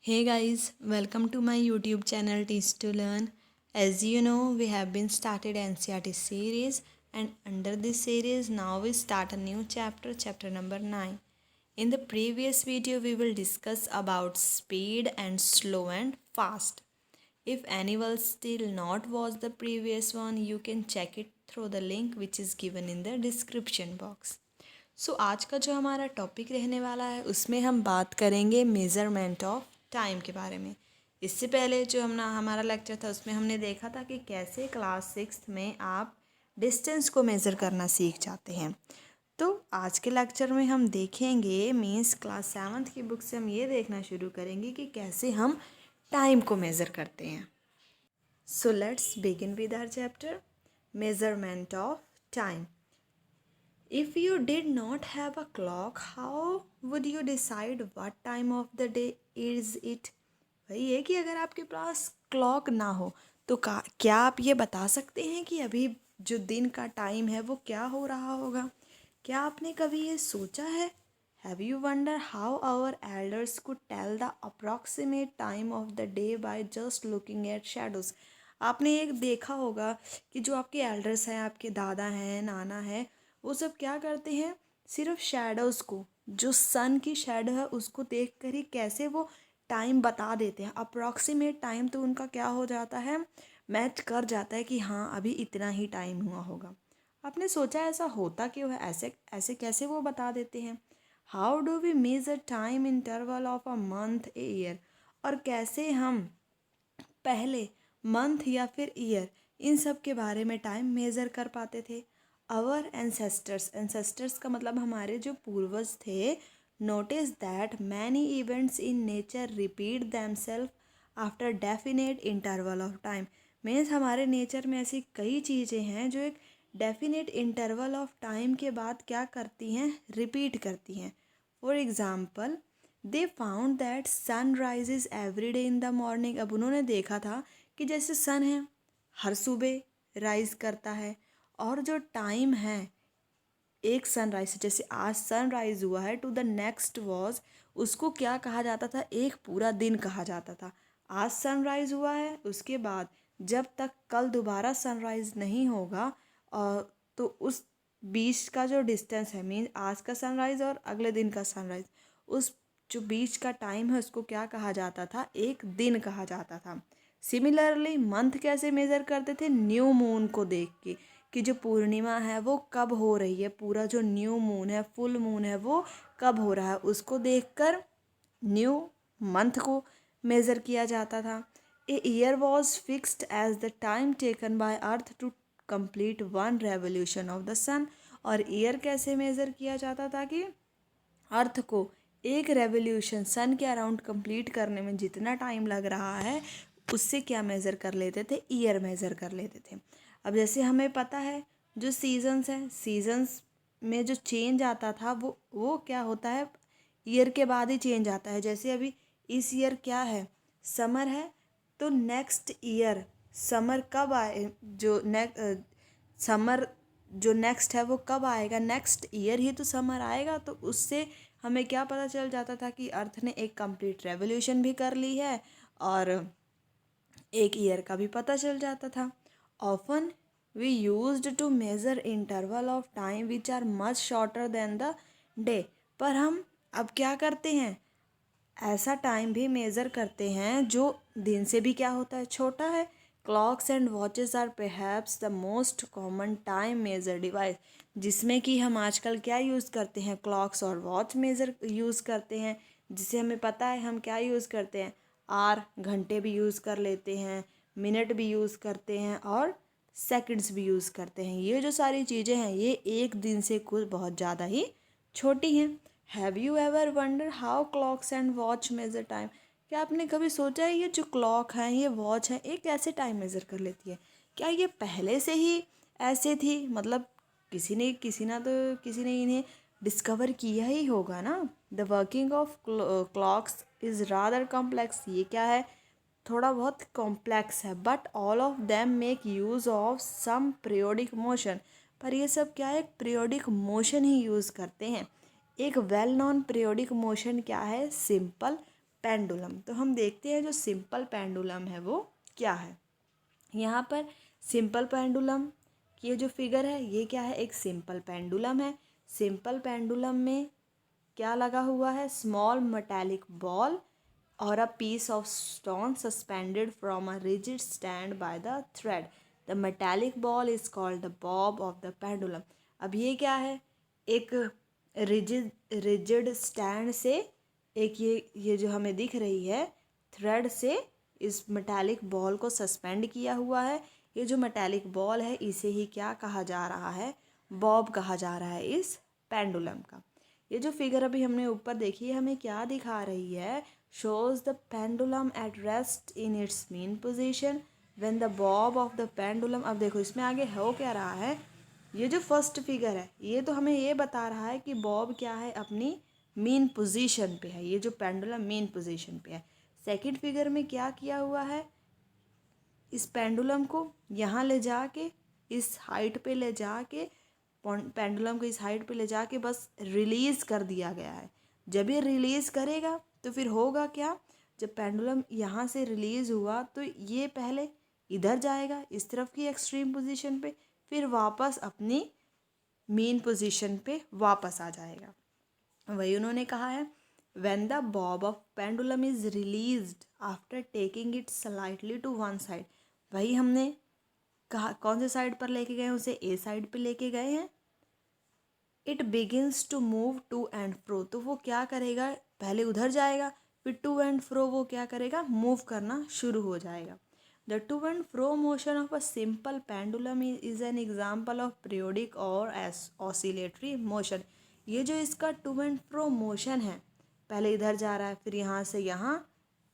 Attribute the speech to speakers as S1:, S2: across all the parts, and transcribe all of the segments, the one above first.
S1: Hey guys, welcome to my YouTube channel Teach to Learn. As you know, we have been started NCERT series, and under this series now we start a new chapter, chapter number 9. In the previous video we will discuss about speed and slow and fast. If anyone still not watched the previous one, you can check it through the link which is given in the description box. आज का जो हमारा topic रहने वाला है उसमें हम बात करेंगे मेज़रमेंट ऑफ टाइम के बारे में। इससे पहले जो हमारा लेक्चर था उसमें हमने देखा था कि कैसे क्लास 6 में आप डिस्टेंस को मेज़र करना सीख जाते हैं। तो आज के लेक्चर में हम देखेंगे मीन्स क्लास 7 की बुक से हम ये देखना शुरू करेंगे कि कैसे हम टाइम को मेज़र करते हैं। So let's begin with our chapter measurement of time. If you did not have a clock, how would you decide what time of the day is it? वही है कि अगर आपके पास क्लॉक ना हो तो क्या आप ये बता सकते हैं कि अभी जो दिन का टाइम है वो क्या हो रहा होगा? क्या आपने कभी ये सोचा है? Have you wondered how our elders could tell the approximate time of the day by just looking at shadows? आपने एक देखा होगा कि जो आपके एल्डर्स हैं, आपके दादा हैं, नाना है, वो सब क्या करते हैं, सिर्फ शैडोज़ को, जो सन की शैडो है उसको देख कर ही कैसे वो टाइम बता देते हैं। अप्रॉक्सीमेट टाइम तो उनका क्या हो जाता है, मैच कर जाता है कि हाँ अभी इतना ही टाइम हुआ होगा। आपने सोचा ऐसा होता क्यों है, ऐसे ऐसे कैसे वो बता देते हैं? How do we measure time interval of a month a year? और कैसे हम पहले मंथ या फिर ईयर इन सब के बारे में टाइम मेज़र कर पाते थे? आवर एंसेस्टर्स का मतलब हमारे जो पूर्वज थे, notice that many events in nature repeat themselves after definite interval of time. Means हमारे नेचर में ऐसी कई चीज़ें हैं जो एक डेफिनेट इंटरवल ऑफ टाइम के बाद क्या करती हैं, रिपीट करती हैं। For example they found that sun rises every day in the morning. अब उन्होंने देखा था कि जैसे सन है हर सुबह राइज करता है, और जो टाइम है एक सनराइज, जैसे आज सनराइज हुआ है, टू द नेक्स्ट वॉज, उसको क्या कहा जाता था, एक पूरा दिन कहा जाता था। आज सनराइज हुआ है, उसके बाद जब तक कल दोबारा सनराइज नहीं होगा और तो उस बीच का जो डिस्टेंस है, मीन आज का सनराइज और अगले दिन का सनराइज, उस जो बीच का टाइम है उसको क्या कहा जाता था, एक दिन कहा जाता था। सिमिलरली मंथ कैसे मेज़र करते थे, न्यू मून को देख के कि जो पूर्णिमा है वो कब हो रही है, पूरा जो न्यू मून है, फुल मून है, वो कब हो रहा है, उसको देखकर न्यू मंथ को मेज़र किया जाता था। A year was fixed as the time taken by earth to complete one revolution of the sun. और ईयर कैसे मेज़र किया जाता था कि अर्थ को एक रेवोल्यूशन सन के अराउंड कंप्लीट करने में जितना टाइम लग रहा है उससे क्या मेज़र कर लेते थे, ईयर मेज़र कर लेते थे। अब जैसे हमें पता है जो सीजन्स हैं, सीजन्स में जो चेंज आता था वो क्या होता है, ईयर के बाद ही चेंज आता है। जैसे अभी इस ईयर क्या है, समर है, तो नेक्स्ट ईयर समर कब आए, जो समर जो नेक्स्ट है वो कब आएगा, नेक्स्ट ईयर ही तो समर आएगा। तो उससे हमें क्या पता चल जाता था कि अर्थ ने एक कंप्लीट रेवोल्यूशन भी कर ली है और एक ईयर का भी पता चल जाता था। Often we used to measure interval of time which are much shorter than the day. पर हम अब क्या करते हैं, ऐसा टाइम भी मेज़र करते हैं जो दिन से भी क्या होता है, छोटा है। Clocks and watches are perhaps the most common time measure device, जिसमें कि हम आजकल क्या यूज़ करते हैं, क्लॉक्स और वॉच मेज़र यूज़ करते हैं। जिससे हमें पता है हम क्या यूज़ करते हैं, आर घंटे भी यूज़ कर लेते हैं, मिनट भी यूज़ करते हैं और सेकंड्स भी यूज़ करते हैं। ये जो सारी चीज़ें हैं ये एक दिन से कुछ बहुत ज़्यादा ही छोटी हैं। Have you ever wonder how clocks and watch measure time? क्या आपने कभी सोचा है ये जो क्लॉक है, ये वॉच है, ये कैसे टाइम मेज़र कर लेती है? क्या ये पहले से ही ऐसे थी, मतलब किसी ने इन्हें डिस्कवर किया ही होगा ना। The working of clocks is rather complex. ये क्या है, थोड़ा बहुत कॉम्प्लेक्स है। But all of them make use of some periodic motion. पर ये सब क्या है, एक पीरियोडिक मोशन ही यूज़ करते हैं। एक वेल नोन पीरियोडिक मोशन क्या है, सिंपल पेंडुलम। तो हम देखते हैं जो सिंपल पेंडुलम है वो क्या है। यहाँ पर सिंपल पेंडुलम की ये जो फिगर है ये क्या है, एक सिंपल पेंडुलम है। सिंपल पेंडुलम में क्या लगा हुआ है, स्मॉल मेटालिक बॉल और a piece of stone suspended from a rigid stand by the thread. The metallic ball is called the bob of the pendulum. अब ये क्या है, एक रिजिड रिजिड स्टैंड से एक ये जो हमें दिख रही है थ्रेड से इस मेटालिक बॉल को सस्पेंड किया हुआ है। ये जो मेटालिक बॉल है इसे ही क्या कहा जा रहा है, बॉब कहा जा रहा है इस पेंडुलम का। ये जो फिगर अभी हमने ऊपर देखी है हमें क्या दिखा रही है, shows the pendulum at rest in its mean position when the bob of the pendulum. अब देखो इसमें आगे हो क्या रहा है, ये जो फर्स्ट फिगर है ये तो हमें ये बता रहा है कि बॉब क्या है, अपनी मीन पोजीशन पे है, ये जो पेंडुलम मीन पोजीशन पे है। सेकंड फिगर में क्या किया हुआ है, इस पेंडुलम को यहाँ ले जाके इस हाइट पे ले जाके पेंडुलम को इस हाइट पे ले जाके बस रिलीज़ कर दिया गया है। जब ये रिलीज़ करेगा तो फिर होगा क्या, जब पेंडुलम यहाँ से रिलीज़ हुआ तो ये पहले इधर जाएगा इस तरफ की एक्सट्रीम पोजीशन पे, फिर वापस अपनी मीन पोजीशन पे वापस आ जाएगा। वही उन्होंने कहा है, when the bob of pendulum is released after taking it slightly to one side। वही हमने कहा कौन से साइड पर लेके गए हैं, उसे ए साइड पे लेके गए हैं। It begins to move to and fro, तो वो क्या करेगा, पहले उधर जाएगा फिर टू एंड फ्रो वो क्या करेगा, मूव करना शुरू हो जाएगा। The two and fro motion of a simple pendulum is an example of periodic और ऑसिलेटरी मोशन। ये जो इसका टू एंड फ्रो मोशन है, पहले इधर जा रहा है फिर यहाँ से यहाँ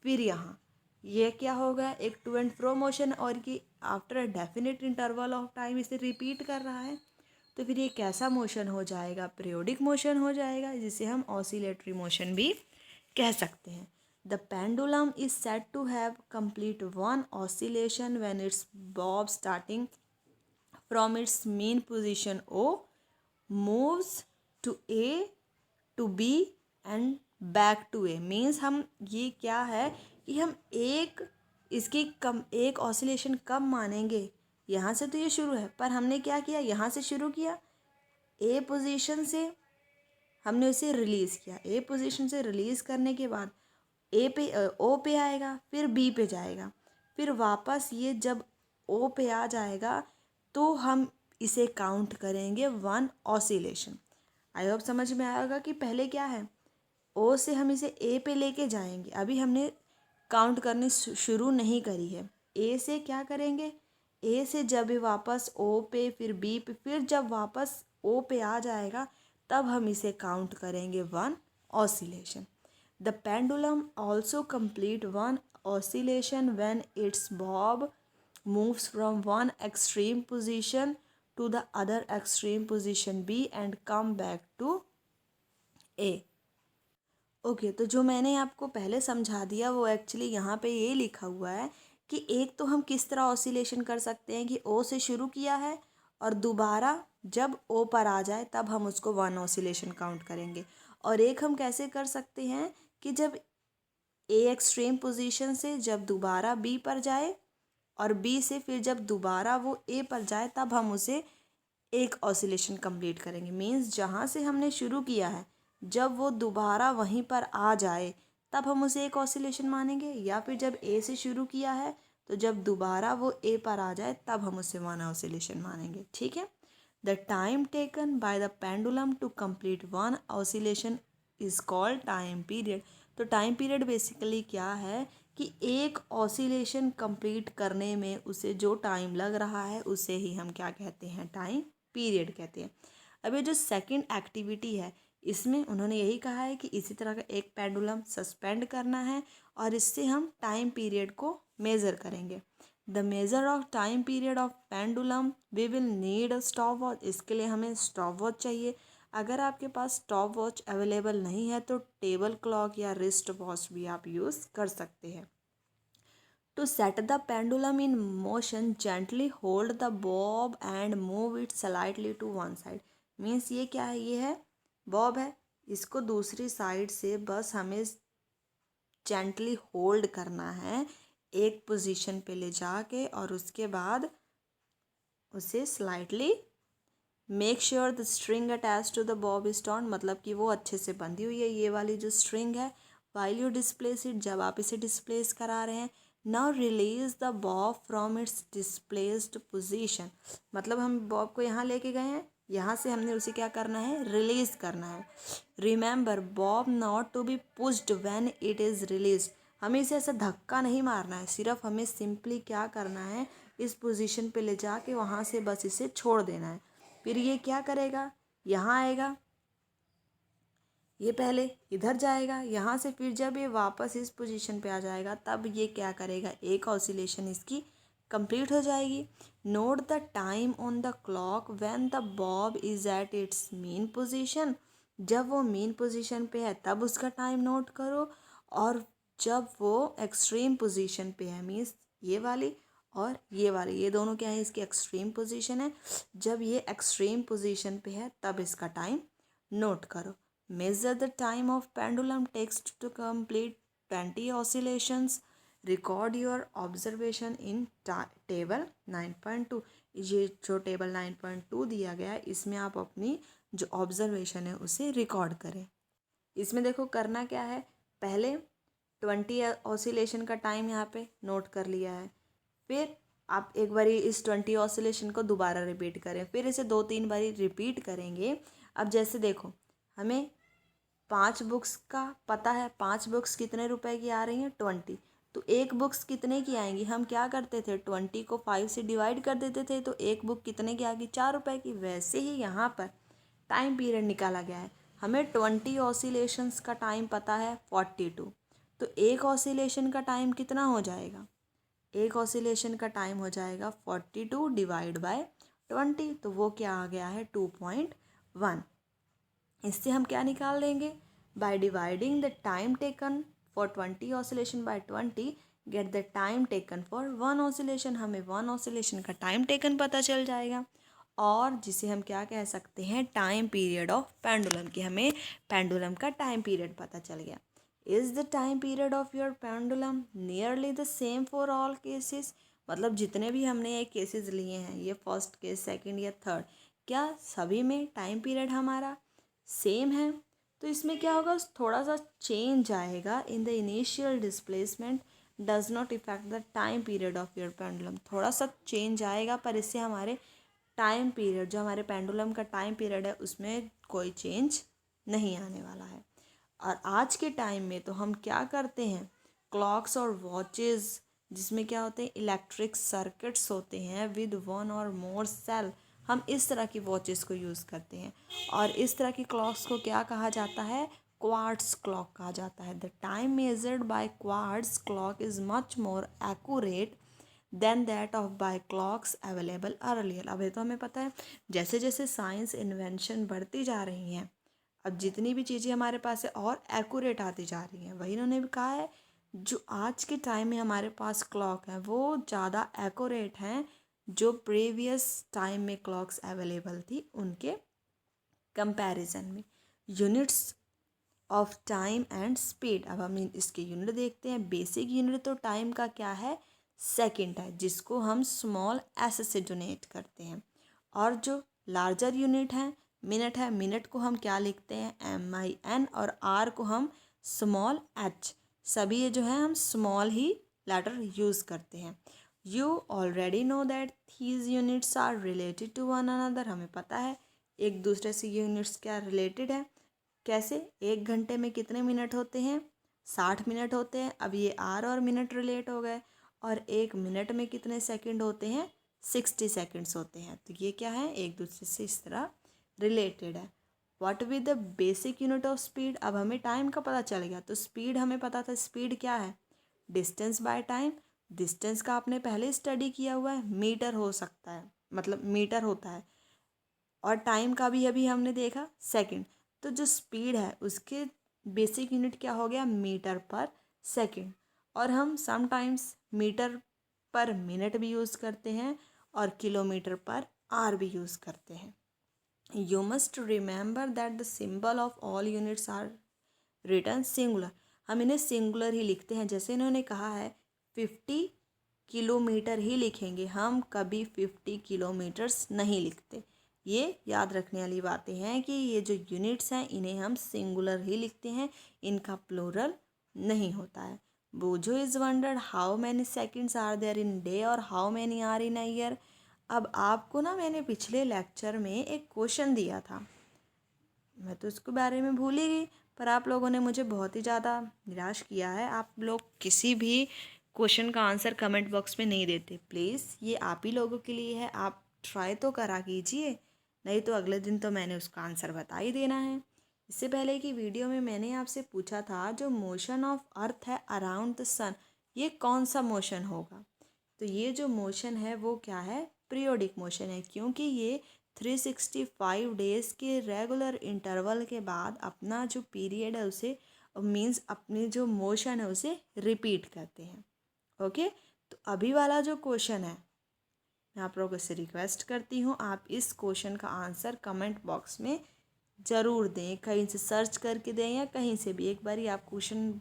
S1: फिर यहाँ, ये क्या होगा, एक टू एंड फ्रो मोशन, और कि after a definite interval of time इसे रिपीट कर रहा है। तो फिर ये कैसा मोशन हो जाएगा, पीरियोडिक मोशन हो जाएगा, जिसे हम ऑसिलेटरी मोशन भी कह सकते हैं। The pendulum is said to have complete one oscillation when its bob starting from its mean position O moves to A to B and back to A. Means हम ये क्या है कि हम इसकी कम एक ऑसिलेशन कब मानेंगे, यहाँ से तो ये शुरू है पर हमने क्या किया, यहाँ से शुरू किया ए पोजीशन से, हमने उसे रिलीज़ किया, ए पोजीशन से रिलीज़ करने के बाद ए पे ओ पे आएगा फिर बी पे जाएगा, फिर वापस ये जब ओ पे आ जाएगा तो हम इसे काउंट करेंगे वन ऑसिलेशन। आई होप समझ में आएगा कि पहले क्या है, ओ से हम इसे ए पे लेके जाएंगे, अभी हमने काउंट करनी शुरू नहीं करी है। ए से क्या करेंगे, ए से जब ये वापस ओ पे फिर बी पे फिर जब वापस ओ पे आ जाएगा तब हम इसे काउंट करेंगे one oscillation. The pendulum also complete one oscillation when its Bob moves from one extreme position to the other extreme position B and come back to A। Okay तो जो मैंने आपको पहले समझा दिया वो एक्चुअली यहाँ पे ये लिखा हुआ है कि एक तो हम किस तरह ऑसिलेशन कर सकते हैं कि ओ से शुरू किया है और दोबारा जब ओ पर आ जाए तब हम उसको वन ऑसिलेशन काउंट करेंगे, और एक हम कैसे कर सकते हैं कि जब ए एक्सट्रीम पोजीशन से जब दोबारा बी पर जाए और बी से फिर जब दोबारा वो ए पर जाए तब हम उसे एक ऑसिलेशन कंप्लीट करेंगे। मीन्स जहाँ से हमने शुरू किया है जब वो दोबारा वहीं पर आ जाए तब हम उसे एक ऑसिलेशन मानेंगे, या फिर जब ए से शुरू किया है तो जब दोबारा वो ए पर आ जाए तब हम उसे वन ऑसिलेशन मानेंगे। ठीक है। The time taken by the pendulum to complete one oscillation is called time period. तो टाइम पीरियड बेसिकली क्या है कि एक ऑसिलेशन कंप्लीट करने में उसे जो टाइम लग रहा है उसे ही हम क्या कहते हैं, टाइम पीरियड कहते हैं। अब ये जो सेकंड एक्टिविटी है इसमें उन्होंने यही कहा है कि इसी तरह का एक पेंडुलम सस्पेंड करना है और इससे हम टाइम पीरियड को मेज़र करेंगे। The measure of time period of pendulum we will need a stopwatch. इसके लिए हमें स्टॉप वॉच चाहिए। अगर आपके पास स्टॉप वॉच अवेलेबल नहीं है तो टेबल क्लॉक या रिस्ट वॉच भी आप यूज़ कर सकते हैं। To set the pendulum in motion, gently hold the bob and move it slightly to one side। Means ये क्या है, ये है बॉब है, इसको दूसरी साइड से बस हमें जेंटली होल्ड करना है एक पोजीशन पे ले जाके, और उसके बाद उसे slightly make sure the string attach to the bob is taut, मतलब कि वो अच्छे से बंधी हुई है ये वाली जो स्ट्रिंग है। वाइल यू डिस्प्लेस इट, जब आप इसे डिस्प्लेस करा रहे हैं। Now release the Bob from its displaced position, मतलब हम बॉब को यहाँ लेके गए हैं, यहाँ से हमने उसे क्या करना है, रिलीज करना है। Remember bob not to be pushed when it is release, हमें इसे ऐसा धक्का नहीं मारना है, सिर्फ हमें सिंपली क्या करना है, इस पोजीशन पे ले जाके वहाँ से बस इसे छोड़ देना है। फिर ये क्या करेगा, यहाँ आएगा, ये पहले इधर जाएगा, यहाँ से फिर जब ये वापस इस पोजीशन पे आ जाएगा तब ये क्या करेगा, एक ऑसिलेशन इसकी कंप्लीट हो जाएगी। Note the time on the clock when the bob is at its mean position, जब वो मीन पोजीशन पे है तब उसका टाइम नोट करो, और जब वो एक्सट्रीम पोजीशन पे है, मीन्स ये वाली और ये वाली, ये दोनों क्या है, इसकी एक्सट्रीम पोजीशन है, जब ये एक्सट्रीम पोजीशन पे है तब इसका टाइम नोट करो। Measure the time of pendulum takes to complete 20 oscillations, record your observation in table 9.2, ये जो टेबल 9.2 दिया गया है इसमें आप अपनी जो ऑब्जर्वेशन है उसे रिकॉर्ड करें। इसमें देखो करना क्या है, पहले 20 ऑसिलेशन का टाइम यहाँ पे नोट कर लिया है, फिर आप एक बारी इस 20 ऑसिलेशन को दोबारा रिपीट करें, फिर इसे 2-3 बारी रिपीट करेंगे। अब जैसे देखो हमें 5 बुक्स का पता है, 5 बुक्स कितने रुपए की आ रही हैं, 20, तो एक बुक्स कितने की आएंगी, हम क्या करते थे 20 को 5 से डिवाइड कर देते थे, तो एक बुक कितने की आ गई, 4 रुपए की। वैसे ही यहाँ पर टाइम पीरियड निकाला गया है, हमें 20 ऑसिलेशंस का टाइम पता है 42, तो एक ऑसिलेशन का टाइम कितना हो जाएगा, एक ऑसिलेशन का टाइम हो जाएगा 42 डिवाइड बाय 20, तो वो क्या आ गया है 2.1। इससे हम क्या निकाल देंगे, by dividing the time taken for 20 oscillation by 20 get the time taken for 1 oscillation, हमें 1 ऑसिलेशन का टाइम टेकन पता चल जाएगा, और जिसे हम क्या कह सकते हैं, टाइम पीरियड ऑफ पेंडुलम, की हमें पेंडुलम का टाइम पीरियड पता चल गया। Is the time period of your pendulum nearly the same for all cases, मतलब जितने भी हमने ये केसेस लिए हैं, ये फर्स्ट केस, सेकंड या थर्ड, क्या सभी में टाइम पीरियड हमारा सेम है, तो इसमें क्या होगा, थोड़ा सा चेंज आएगा in the initial displacement does not effect the time period of your pendulum, थोड़ा सा चेंज आएगा पर इससे हमारे टाइम पीरियड, जो हमारे पेंडुलम का टाइम पीरियड है उसमें कोई चेंज नहीं आने वाला है। और आज के टाइम में तो हम क्या करते हैं, क्लॉक्स और वॉचेस जिसमें क्या होते हैं, इलेक्ट्रिक सर्किट्स होते हैं विद 1 और मोर सेल, हम इस तरह की वॉचेस को यूज़ करते हैं, और इस तरह की क्लॉक्स को क्या कहा जाता है, क्वार्ट्स क्लॉक कहा जाता है। The time measured by quartz clock is much more accurate than that of by clocks available earlier. अब ये तो हमें पता है, जैसे जैसे साइंस इन्वेंशन बढ़ती जा रही हैं, अब जितनी भी चीज़ें हमारे पास है और एक्यूरेट आती जा रही हैं, वही उन्होंने भी कहा है, जो आज के टाइम में हमारे पास क्लॉक है वो ज़्यादा एक्यूरेट हैं जो प्रीवियस टाइम में क्लॉक्स अवेलेबल थी उनके कंपैरिजन में। Units of time and speed, अब हम इसके यूनिट देखते हैं। बेसिक यूनिट तो टाइम का क्या है, सेकंड है, जिसको हम स्मॉल एस से डोनेट करते हैं, और जो लार्जर यूनिट है मिनट है, मिनट को हम क्या लिखते हैं, MIN, और आर को हम स्मॉल h, सभी ये जो है हम स्मॉल ही लेटर यूज़ करते हैं। You already know that these units are related to one another, हमें पता है एक दूसरे से यूनिट्स क्या रिलेटेड है, कैसे, 1 घंटे में कितने मिनट होते हैं, 60 मिनट होते हैं, अब ये आर और मिनट रिलेट हो गए, और 1 मिनट में कितने सेकंड होते हैं, 60 सेकंड्स होते हैं, तो ये क्या है, एक दूसरे से इस तरह रिलेटेड है। What with the basic unit of speed, अब हमें टाइम का पता चल गया, तो स्पीड हमें पता था, स्पीड क्या है, डिस्टेंस बाय टाइम, डिस्टेंस का आपने पहले स्टडी किया हुआ है, मीटर हो सकता है, मतलब मीटर होता है, और टाइम का भी अभी हमने देखा सेकंड, तो जो स्पीड है उसके बेसिक यूनिट क्या हो गया, मीटर पर सेकंड, और हम समटाइम्स मीटर पर मिनट भी यूज़ करते हैं और किलोमीटर पर आर भी यूज़ करते हैं। You must remember that the symbol of all units are written singular, हम इन्हें सिंगुलर ही लिखते हैं। जैसे इन्होंने कहा है 50 किलोमीटर ही लिखेंगे, हम कभी 50 किलोमीटर्स नहीं लिखते। ये याद रखने वाली बातें हैं कि ये जो यूनिट्स हैं इन्हें हम सिंगुलर ही लिखते हैं, इनका प्लूरल नहीं होता है। Bozo is wondered how many seconds are there in day और how many are in a year. अब आपको ना मैंने पिछले लेक्चर में एक क्वेश्चन दिया था, मैं तो उसके बारे में भूल ही गई, पर आप लोगों ने मुझे बहुत ही ज़्यादा निराश किया है। आप लोग किसी भी क्वेश्चन का आंसर कमेंट बॉक्स में नहीं देते। प्लीज़ ये आप ही लोगों के लिए है, आप ट्राई तो करा कीजिए, नहीं तो अगले दिन तो मैंने उसका आंसर बता ही देना है। इससे पहले की वीडियो में मैंने आपसे पूछा था जो मोशन ऑफ अर्थ है अराउंड द सन, ये कौन सा मोशन होगा। तो ये जो मोशन है वो क्या है, पीरियोडिक मोशन है, क्योंकि ये 365 डेज़ के रेगुलर इंटरवल के बाद अपना जो पीरियड है उसे मीन्स अपनी जो मोशन है उसे रिपीट करते हैं। ओके, तो अभी वाला जो क्वेश्चन है मैं आप लोगों से रिक्वेस्ट करती हूँ आप इस क्वेश्चन का आंसर कमेंट बॉक्स में ज़रूर दें, कहीं से सर्च करके दें या कहीं से भी, एक बार आप क्वेश्चन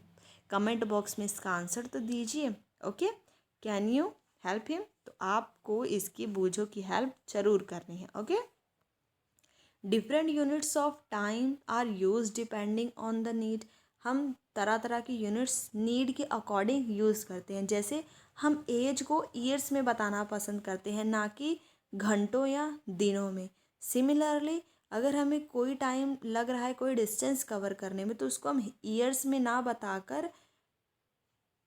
S1: कमेंट बॉक्स में इसका आंसर तो दीजिए। Okay, can you help him, तो आपको इसकी बूझों की हेल्प ज़रूर करनी है। Okay, different units of time are use depending on the need. हम तरह तरह की यूनिट्स नीड के अकॉर्डिंग यूज़ करते हैं। जैसे हम एज को ईयर्स में बताना पसंद करते हैं, ना कि घंटों या दिनों में। सिमिलरली अगर हमें कोई टाइम लग रहा है कोई डिस्टेंस कवर करने में, तो उसको हम ईयर्स में ना बताकर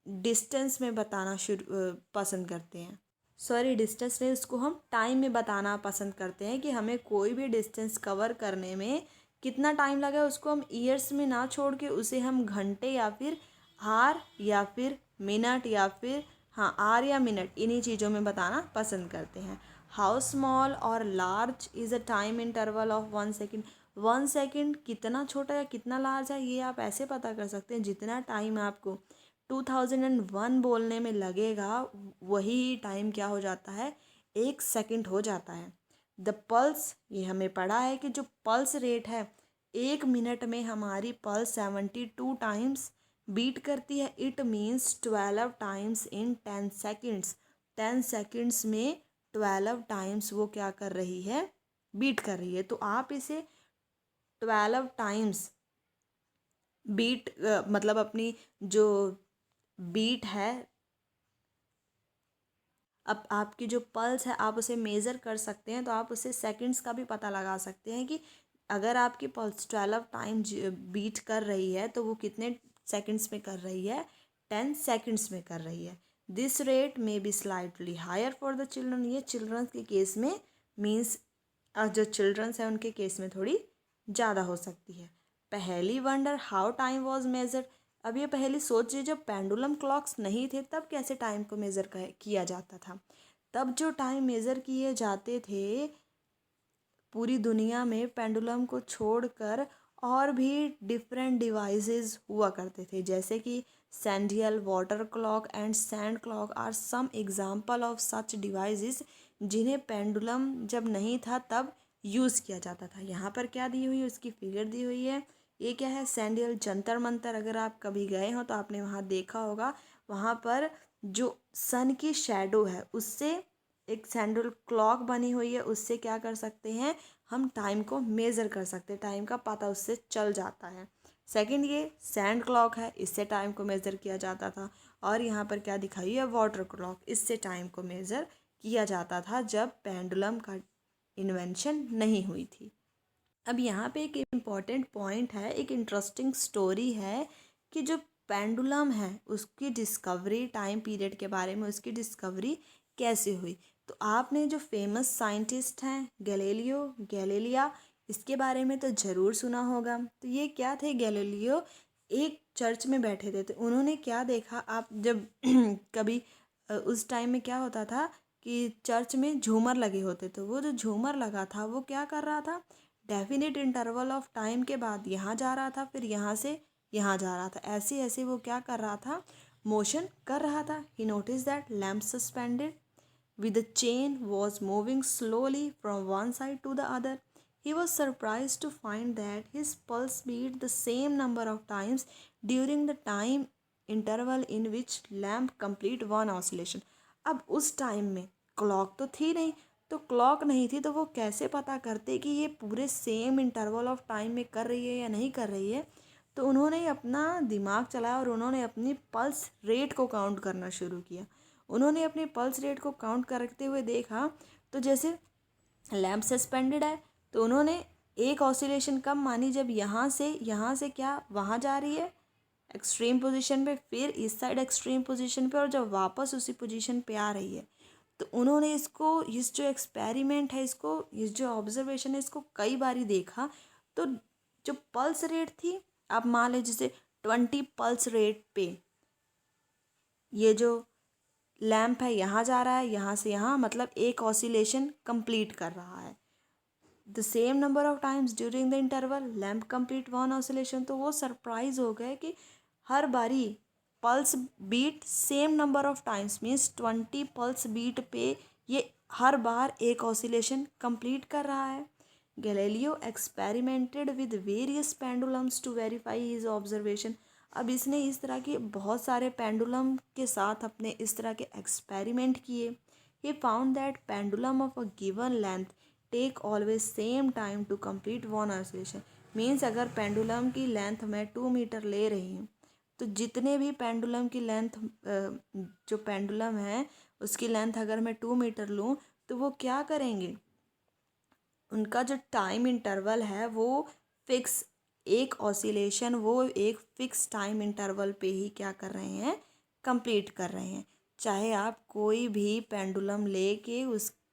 S1: डिस्टेंस में बताना पसंद करते हैं। सॉरी, डिस्टेंस नहीं, उसको हम टाइम में बताना पसंद करते हैं कि हमें कोई भी डिस्टेंस कवर करने में कितना टाइम लगा, उसको हम ईयर्स में ना छोड़ के उसे हम घंटे या फिर आर या फिर मिनट या फिर हाँ आर या मिनट इन्हीं चीज़ों में बताना पसंद करते हैं। हाउ स्मॉल और large is a time interval of 1 second. 1 second कितना छोटा या कितना लार्ज है ये आप ऐसे पता कर सकते हैं, जितना टाइम आपको 2001 बोलने में लगेगा वही टाइम क्या हो जाता है, 1 सेकंड हो जाता है। द पल्स, ये हमें पढ़ा है कि जो पल्स रेट है 1 मिनट में हमारी पल्स 72 टाइम्स बीट करती है। It means 12 times in 10 seconds. 10 seconds में 12 टाइम्स वो क्या कर रही है, बीट कर रही है। तो आप इसे 12 टाइम्स बीट मतलब अपनी जो बीट है, अब आपकी जो पल्स है आप उसे मेज़र कर सकते हैं, तो आप उसे सेकंड्स का भी पता लगा सकते हैं कि अगर आपकी पल्स 12 टाइम बीट कर रही है तो वो कितने सेकंड्स में कर रही है, 10 सेकंड्स में कर रही है। This rate may be slightly higher for the children, ये चिल्ड्रंस के केस में मीन्स जो चिल्ड्रंस हैं उनके केस में थोड़ी ज़्यादा हो सकती है। पहली wonder how time was measured. अब ये पहली सोचिए जब पेंडुलम क्लॉक्स नहीं थे तब कैसे टाइम को मेज़र किया जाता था। तब जो टाइम मेज़र किए जाते थे पूरी दुनिया में पेंडुलम को छोड़कर और भी डिफरेंट डिवाइसेस हुआ करते थे, जैसे कि sundial, water clock and sand clock are some example of such devices जिन्हें पेंडुलम जब नहीं था तब यूज़ किया जाता था। यहाँ पर क्या दी हुई है, उसकी फिगर दी हुई है। ये क्या है, सैंडियल जंतर मंतर। अगर आप कभी गए हो तो आपने वहाँ देखा होगा, वहाँ पर जो सन की शेडो है उससे एक सैंडल क्लॉक बनी हुई है, उससे क्या कर सकते हैं हम टाइम को मेज़र कर सकते हैं, टाइम का पता उससे चल जाता है। सेकंड ये सैंड क्लॉक है, इससे टाइम को मेज़र किया जाता था। और यहाँ पर क्या दिखाई है, वाटर क्लॉक, इससे टाइम को मेज़र किया जाता था जब पेंडुलम का इन्वेंशन नहीं हुई थी। अब यहाँ पे एक इम्पॉर्टेंट पॉइंट है, एक इंटरेस्टिंग स्टोरी है कि जो पेंडुलम है उसकी डिस्कवरी, टाइम पीरियड के बारे में उसकी डिस्कवरी कैसे हुई। तो आपने जो फेमस साइंटिस्ट हैं गैलीलियो गैलीलिया, इसके बारे में तो ज़रूर सुना होगा। तो ये क्या थे, गैलीलियो एक चर्च में बैठे थे, तो उन्होंने क्या देखा, आप जब कभी उस टाइम में क्या होता था कि चर्च में झूमर लगे होते, तो वो जो झूमर लगा था वो क्या कर रहा था, डेफिनेट इंटरवल ऑफ टाइम के बाद यहाँ जा रहा था, फिर यहाँ से यहाँ जा रहा था, ऐसे ऐसे वो क्या कर रहा था, मोशन कर रहा था। He noticed that lamp suspended with the chain was moving slowly from one side to the other। He was surprised to find that his pulse beat the same number of times during the time interval in which lamp complete one oscillation. अब उस time में clock तो थी नहीं, तो clock नहीं थी तो वो कैसे पता करते कि ये पूरे सेम इंटरवल ऑफ टाइम में कर रही है या नहीं कर रही है। तो उन्होंने अपना दिमाग चलाया और उन्होंने अपनी पल्स रेट को काउंट करना शुरू किया। उन्होंने अपनी पल्स रेट को काउंट करते हुए देखा, तो जैसे लैम्प सस्पेंडेड है तो उन्होंने एक ऑसिलेशन कब मानी, जब यहाँ से क्या वहाँ जा रही है एक्सट्रीम पोजीशन पे, फिर इस साइड एक्सट्रीम पोजीशन पे, और जब वापस उसी पोजीशन पे आ रही है। तो उन्होंने इसको, इस जो एक्सपेरिमेंट है इसको, इस जो ऑब्जर्वेशन है इसको कई बारी देखा। तो जो पल्स रेट थी, आप मान लीजिए जैसे 20 पल्स रेट पे ये जो लैम्प है यहाँ जा रहा है, यहाँ से यहाँ, मतलब एक ऑसिलेशन कंप्लीट कर रहा है। The same number of times during the interval lamp complete one oscillation. तो वो सरप्राइज हो गए कि हर बारी pulse beat same number of times, means 20 pulse beat पे ये हर बार एक ऑसिलेशन कंप्लीट कर रहा है। Galileo experimented with various pendulums to verify his observation. अब इसने इस तरह के बहुत सारे पेंडुलम के साथ अपने इस तरह के एक्सपेरिमेंट किए। He found that pendulum of a given length take always same time to complete one oscillation. Means अगर पेंडुलम की लेंथ मैं 2 मीटर ले रही हूँ, तो जितने भी पेंडुलम की लेंथ, जो पेंडुलम है उसकी लेंथ अगर मैं 2 मीटर लूँ, तो वो क्या करेंगे, उनका जो टाइम इंटरवल है वो फिक्स, एक ऑसिलेशन वो एक फिक्स टाइम इंटरवल पे ही क्या कर रहे हैं, कंप्लीट कर रहे हैं। चाहे आप कोई भी पेंडुलम लेके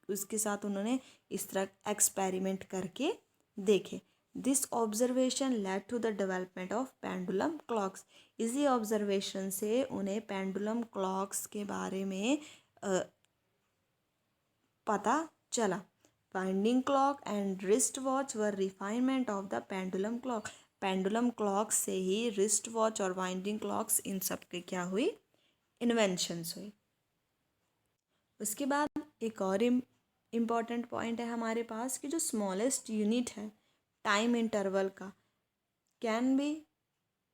S1: उसके साथ उन्होंने इस तरह एक्सपेरिमेंट करके देखे। This observation led to the development of pendulum clocks. इसी ऑब्जर्वेशन से उन्हें पेंडुलम क्लॉक्स के बारे में पता चला। Winding clock and wrist watch were refinement of the pendulum clock. Pendulum clock से ही रिस्ट वॉच और वाइंडिंग क्लॉक्स, इन सब के क्या हुई, इन्वेंशंस हुई। उसके बाद एक और इम्पॉर्टेंट पॉइंट है हमारे पास कि जो स्मॉलेस्ट यूनिट है टाइम इंटरवल का can be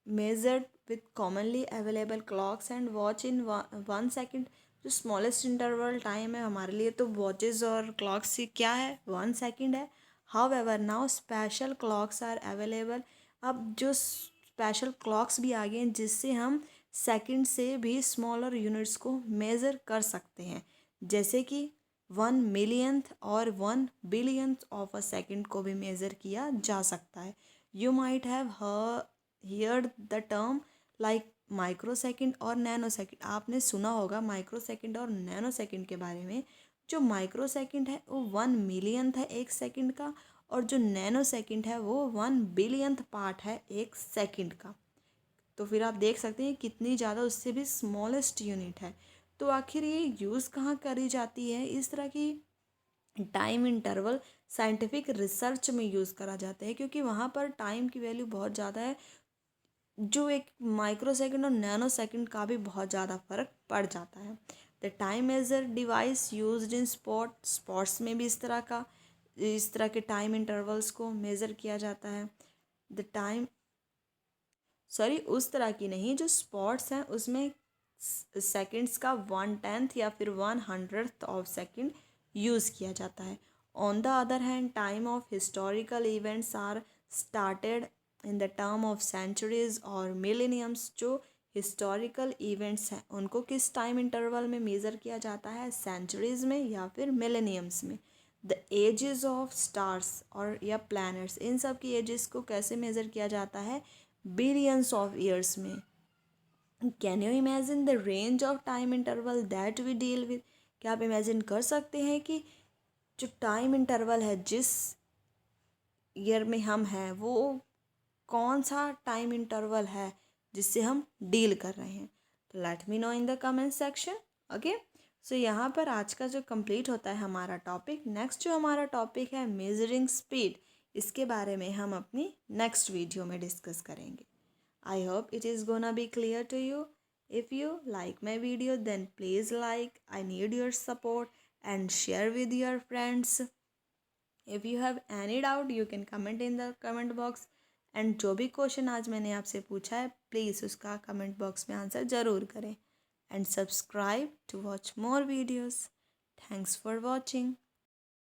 S1: measured with commonly available clocks and watch in 1 second. जो स्मॉलेस्ट इंटरवल टाइम है हमारे लिए तो वॉचेस और क्लॉक्स से क्या है, 1 सेकेंड है। However now special clocks are available. अब जो स्पेशल क्लॉक्स भी आ गए हैं जिससे हम सेकंड से भी स्मॉलर यूनिट्स को मेज़र कर सकते हैं, जैसे कि 1 मिलियंथ और 1 बिलियंथ ऑफ अ सेकेंड को भी मेज़र किया जा सकता है। You might have heard the term like micro second और नैनो सेकेंड। आपने सुना होगा माइक्रो सेकेंड और नैनो सेकेंड के बारे में। जो माइक्रो सेकेंड है वो 1 मिलियंथ है एक सेकेंड का, और जो नैनो सेकेंड है वो 1 बिलियंथ पार्ट है एक सेकेंड का। तो फिर आप देख सकते हैं कितनी ज़्यादा उससे भी स्मॉलेस्ट यूनिट है। तो आखिर ये यूज़ कहाँ करी जाती है, इस तरह की टाइम इंटरवल साइंटिफिक रिसर्च में यूज़ करा जाता है, क्योंकि वहाँ पर टाइम की वैल्यू बहुत ज़्यादा है। जो एक माइक्रो सेकेंड और नैनो सेकेंड का भी बहुत ज़्यादा फर्क पड़ जाता है। The time measure device used in sports में भी इस तरह के टाइम इंटरवल्स को मेज़र किया जाता है। द टाइम उस तरह की नहीं, जो स्पॉट्स हैं उसमें सेकंड्स का 1/10 या फिर 1/100th ऑफ सेकंड यूज़ किया जाता है। On the other hand time of historical events are started in the term of centuries और मिलेनियम्स। जो हिस्टोरिकल इवेंट्स हैं उनको किस टाइम इंटरवल में मेज़र किया जाता है, सेंचुरीज में या फिर मिलेनियम्स में। द एजेस ऑफ स्टार्स और या प्लैनेट्स, इन सब की एजेस को कैसे मेज़र किया जाता है, बिलियंस ऑफ ईयर्स में। Can you imagine the range of time interval that we deal with. क्या आप इमेजिन कर सकते हैं कि जो टाइम इंटरवल है जिस ईयर में हम हैं वो कौन सा टाइम इंटरवल है जिससे हम डील कर रहे हैं। तो let me know in the comment section. Okay, so यहाँ पर आज का जो कंप्लीट होता है हमारा टॉपिक। नेक्स्ट जो हमारा टॉपिक है मेजरिंग स्पीड, इसके बारे में हम अपनी नेक्स्ट वीडियो में डिस्कस करेंगे। I hope it is gonna be clear to you. If you like my video, then please like. I need your support and share with your friends. If you have any doubt you can comment in the comment box. And जो भी question आज मैंने आपसे पूछा है please उसका comment box में answer ज़रूर करें। And subscribe to watch more videos. Thanks for watching.